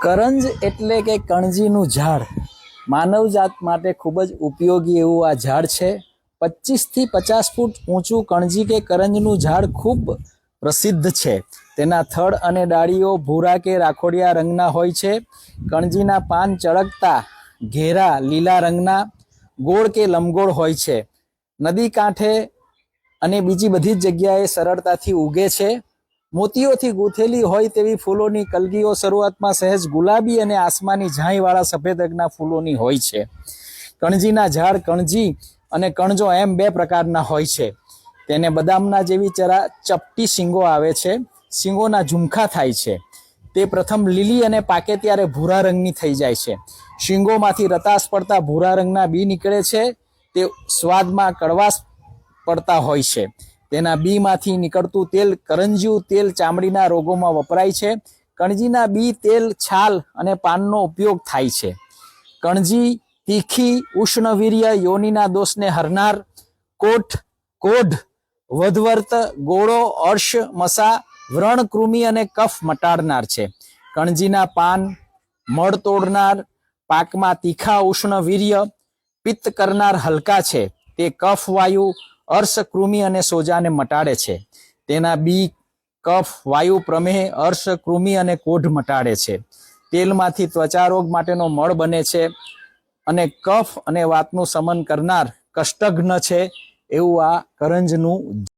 કરંજ એટલે કે કણજીનું ઝાડ માનવજાત માટે ખૂબ જ ઉપયોગી એવું આ ઝાડ છે। 25 થી 50 ફૂટ ઊંચું કણજી કે કરંજનું ઝાડ ખૂબ પ્રસિદ્ધ છે। તેના થડ અને ડાળીઓ ભૂરા કે રાખોડિયા રંગના હોય છે। કણજીના પાન ચળકતા ઘેરા લીલા રંગના ગોળ કે લંબગોળ હોય છે। નદી કાંઠે અને બીજી બધી જ જગ્યાએ સરળતાથી ઉગે છે। મોતીઓથી ગૂંથેલી હોય તેવી ફૂલોની કલગીઓ શરૂઆતમાં સહેજ ગુલાબી અને આસમાની ઝાંયવાળા સફેદ રંગના ફૂલોની હોય છે। કણજીના ઝાડ કણજી અને કણજો એમ બે પ્રકારના હોય છે। તેને બદામના જેવી ચપટી શીંગો આવે છે। શીંગોના ઝુમખા થાય છે। તે પ્રથમ લીલી અને પાકે ત્યારે ભૂરા રંગની થઈ જાય છે। શીંગોમાંથી રતાશ પડતા ભૂરા રંગના બી નીકળે છે। તે સ્વાદમાં કડવાશ પડતા હોય છે। તેના બીમાંથી નીકળતું તેલ કરંજિયું તેલ ચામડીના રોગોમાં વપરાય છે। કણજીના બી તેલ છાલ અને પાનનો ઉપયોગ થાય છે। કણજી તીખી ઉષ્ણવીર્ય યોનિના દોષને હરનાર કોઢ વધવર્ત ગોળો અર્શ મસા વ્રણ કૃમિ અને કફ મટાડનાર છે। કણજીના પાન મળ તોડનાર પાકમાં તીખા ઉષ્ણવીર્ય પિત્ત કરનાર હલકા છે। તે કફ વાયુ અર્શ કૃમિ અને સોજાને મટાડે છે। તેના બી કફ વાયુ પ્રમેહ અર્શ કૃમિ અને કોઢ મટાડે છે। તેલમાંથી ત્વચા રોગ માટેનો મળ બને છે અને કફ અને વાતનું શમન કરનાર કષ્ટઘ્ન છે એવું આ કરંજનું